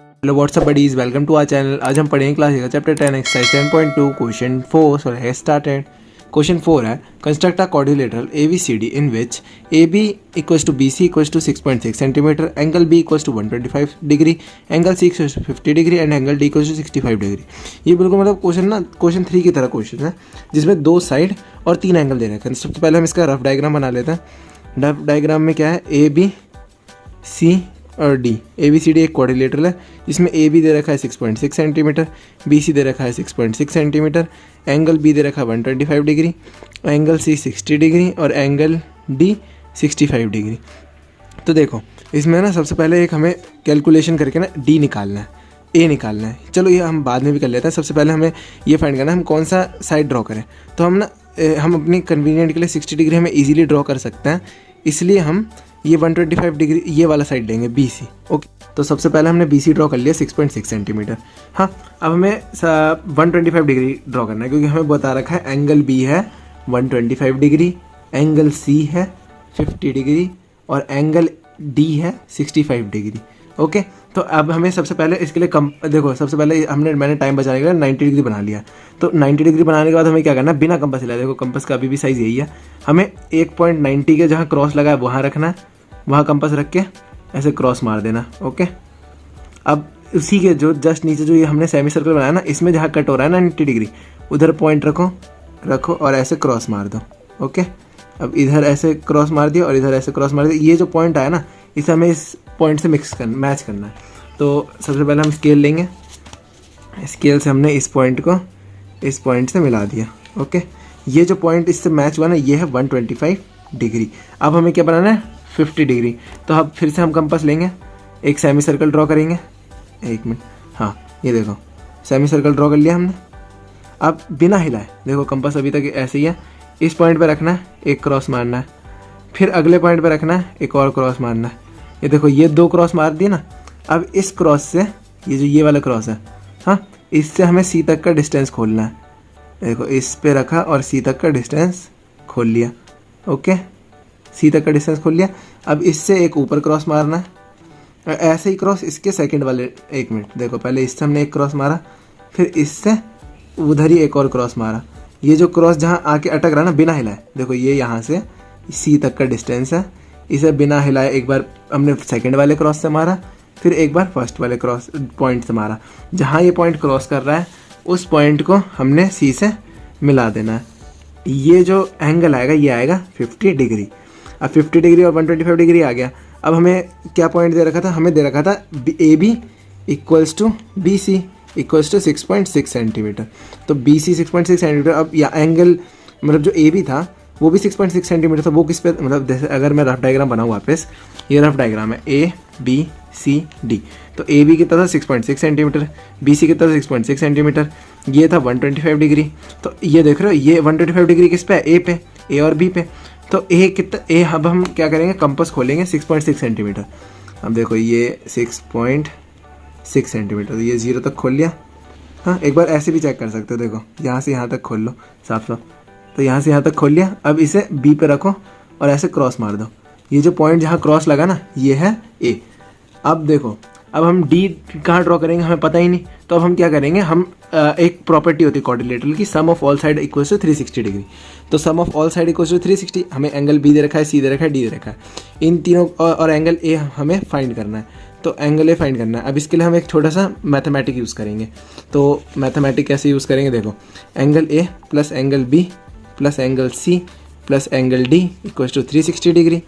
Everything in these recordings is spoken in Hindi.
Hello what's up buddies, welcome to our channel. आज हम पढ़ेंगे क्लास का chapter 10 exercise 10.2 question 4। So let's started. Question 4 है construct a quadrilateral ABCD in which AB equals to BC equals to 6.6 centimetre, angle B equals to 125 degree, angle C equals to 50 degree and angle D equals to 65 degree. ये बिल्कुल मतलब क्वेश्चन 3 की तरह क्वेश्चन है जिसमें 2 साइड और 3 एंगल दे रखे हैं। सबसे पहले हम इसका रफ डायग्राम बना लेते हैं। रफ डायग्राम में क्या है, ABC और D। ABCD एक क्वाड्रिलेटरल है जिसमें AB दे रखा है 6.6 सेंटीमीटर, BC दे रखा है 6.6 सेंटीमीटर, एंगल B दे रखा है 125 डिग्री, एंगल C 60 डिग्री और एंगल D 65 डिग्री। तो देखो इसमें ना सबसे पहले एक हमें कैलकुलेशन करके ना D निकालना है, A निकालना है। चलो ये हम बाद में भी कर लेते हैं। सबसे पहले हमें ये फाइंड करना है हम कौन सा साइड ड्रॉ करें। तो हम अपनी कन्वीनियंट के लिए 60 डिग्री हमें ईजिली ड्रॉ कर सकते हैं, इसलिए हम ये 125 डिग्री ये वाला साइड लेंगे BC। ओके, तो सबसे पहले हमने BC ड्रॉ कर लिया 6.6 सेंटीमीटर। हाँ, अब हमें 125 डिग्री ड्रॉ करना है क्योंकि हमें बता रखा है एंगल B है 125 डिग्री, एंगल C है 50 डिग्री और एंगल D है 65 डिग्री। ओके, तो अब हमें सबसे पहले इसके लिए देखो सबसे पहले मैंने टाइम बचाने के लिए 90 डिग्री बना लिया। तो 90 डिग्री बनाने के बाद हमें क्या करना है, बिना कंपास हिलाए, देखो कंपास का अभी भी साइज़ यही है, हमें 1.90 के जहाँ क्रॉस लगा है वहाँ रखना है, वहाँ कंपास रख के ऐसे क्रॉस मार देना। ओके, अब उसी के जो जस्ट नीचे जो ये हमने सेमी सर्कल बनाया ना, इसमें जहाँ कट हो रहा है ना 90 डिग्री, उधर पॉइंट रखो और ऐसे क्रॉस मार दो। ओके, अब इधर ऐसे क्रॉस मार दिया और इधर ऐसे क्रॉस मार दिया। ये जो पॉइंट आया ना, इसे हमें इस पॉइंट से मैच करना है। तो सबसे पहले हम स्केल लेंगे, स्केल से हमने इस पॉइंट को इस पॉइंट से मिला दिया। ओके, ये जो पॉइंट इससे मैच हुआ ना, ये है 125 डिग्री। अब हमें क्या बनाना है, 50 डिग्री। तो अब फिर से हम कंपास लेंगे, एक सेमी सर्कल ड्रॉ करेंगे। एक मिनट, हाँ ये देखो सेमी सर्कल ड्रॉ कर लिया हमने। अब बिना हिलाए, देखो कंपास अभी तक ऐसे ही है, इस पॉइंट पे रखना है, एक क्रॉस मारना है, फिर अगले पॉइंट पे रखना है, एक और क्रॉस मारना है। ये देखो ये 2 क्रॉस मार दिए ना। अब इस क्रॉस से ये वाला क्रॉस है, हाँ, इससे हमें C तक का डिस्टेंस खोलना है। देखो इस पे रखा और C तक का डिस्टेंस खोल लिया। ओके, C तक का डिस्टेंस खोल लिया। अब इससे एक ऊपर क्रॉस मारना है, ऐसे ही क्रॉस इसके सेकंड वाले। एक मिनट, देखो पहले इससे हमने एक क्रॉस मारा, फिर इससे उधर ही एक और क्रॉस मारा। ये जो क्रॉस जहाँ आके अटक रहा ना बिना हिलाए, देखो ये यहाँ से C तक का डिस्टेंस है, इसे बिना हिलाए एक बार हमने सेकंड वाले क्रॉस से मारा, फिर एक बार फर्स्ट वाले क्रॉस पॉइंट से मारा। जहाँ ये पॉइंट क्रॉस कर रहा है उस पॉइंट को हमने C से मिला देना है। ये जो एंगल आएगा ये आएगा 50 डिग्री। अब 50 डिग्री और 125 डिग्री आ गया। अब हमें क्या पॉइंट दे रखा था, हमें दे रखा था AB equals to BC equals to 6.6 centimetre. तो BC 6.6 सेंटीमीटर। अब या एंगल मतलब जो AB था वो भी 6.6 सेंटीमीटर था। वो किस पे, मतलब जैसे अगर मैं रफ डायग्राम बनाऊँ वापस, ये रफ डायग्राम है ABCD। तो AB की तरफ 6.6 सेंटीमीटर, BC की तरफ 6.6 सेंटीमीटर, ये था 125 डिग्री। तो ये देख रहे हो ये 125 डिग्री किस पे है, A पे, A और B पे। तो A कितना, A अब हम क्या करेंगे, कंपास खोलेंगे 6.6 सेंटीमीटर। अब देखो ये 6.6 सेंटीमीटर, ये 0 तक खोल लिया। हाँ, एक बार ऐसे भी चेक कर सकते हो, देखो यहाँ से यहाँ तक खोल लो साफ साफ। तो यहाँ से यहाँ तक खोल लिया। अब इसे B पे रखो और ऐसे क्रॉस मार दो। ये जो पॉइंट जहाँ क्रॉस लगा ना ये है A। अब देखो अब हम D कहाँ ड्रॉ करेंगे हमें पता ही नहीं। तो अब हम क्या करेंगे, हम एक प्रॉपर्टी होती है क्वाड्रिलेटरल की, sum of all side equals to 360 degree. तो sum of all side equals to 360, हमें एंगल B दे रखा है, C दे रखा है, D दे रखा है, इन तीनों और एंगल A हमें फाइंड करना है। तो एंगल A फाइंड करना है। अब इसके लिए हम एक छोटा सा मैथमेटिक यूज़ करेंगे। तो मैथमेटिक कैसे यूज़ करेंगे, देखो angle A plus angle B plus angle C plus angle D equals to 360 degree.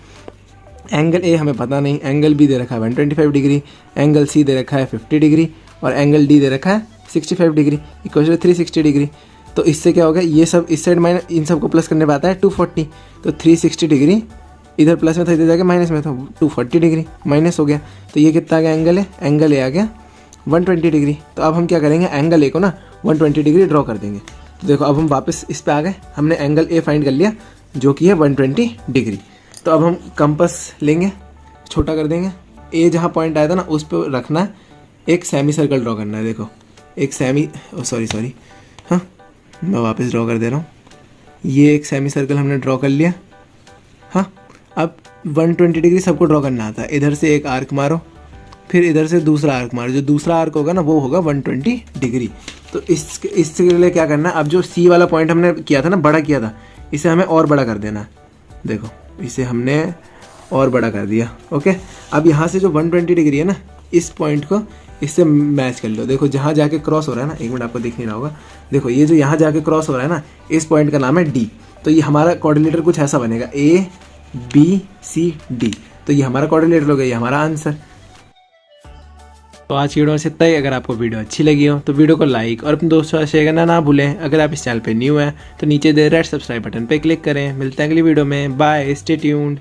Angle A हमें पता नहीं, एंगल B दे रखा है 125 डिग्री, एंगल C दे रखा है 50 डिग्री और एंगल D दे रखा है 65 डिग्री इक्वल्स टू 360 डिग्री। तो इससे क्या होगा, ये सब इस साइड माइनस, इन सबको प्लस करने पे आता है 240। तो 360 डिग्री इधर प्लस में था, इधर जाके माइनस में था, 240 डिग्री माइनस हो गया। तो ये कितना आ गया, एंगल A आ गया 120 डिग्री। तो अब हम क्या करेंगे, एंगल A को ना 120 डिग्री ड्रॉ कर देंगे। तो देखो अब हम वापस इस पे आ गए, हमने एंगल A फाइंड कर लिया जो कि है 120 डिग्री। तो अब हम कंपास लेंगे, छोटा कर देंगे, A जहाँ पॉइंट आया था ना उस पर रखना है, एक सेमी सर्कल ड्रॉ करना है। देखो एक सेमी, सॉरी हाँ मैं वापस ड्रॉ कर दे रहा हूँ। ये एक सेमी सर्कल हमने ड्रॉ कर लिया। हाँ, अब 120 डिग्री सबको ड्रॉ करना आता है। इधर से एक आर्क मारो, फिर इधर से दूसरा आर्क मारो, जो दूसरा आर्क होगा ना वो होगा 120 डिग्री। तो इसके लिए क्या करना है, अब जो सी वाला पॉइंट हमने किया था ना, बड़ा किया था, इसे हमें और बड़ा कर देना है। देखो इसे हमने और बड़ा कर दिया। ओके, अब यहाँ से जो 120 डिग्री है ना, इस पॉइंट को इससे मैच कर लो। देखो जहाँ जाके क्रॉस हो रहा है ना, एक मिनट आपको दिख नहीं रहा होगा, देखो ये जो यहाँ जाके क्रॉस हो रहा है ना, इस पॉइंट का नाम है डी। तो ये हमारा कोऑर्डिनेटर कुछ ऐसा बनेगा, ABCD। तो ये हमारा कोऑर्डिनेटर हो गया, ये हमारा आंसर। तो आज की वीडियो में इतना ही। अगर आपको वीडियो अच्छी लगी हो तो वीडियो को लाइक और अपने दोस्तों से शेयर करना ना भूलें। अगर आप इस चैनल पे न्यू हैं तो नीचे दे रेड सब्सक्राइब बटन पे क्लिक करें। मिलते हैं अगली वीडियो में, बाय, स्टे ट्यून्ड।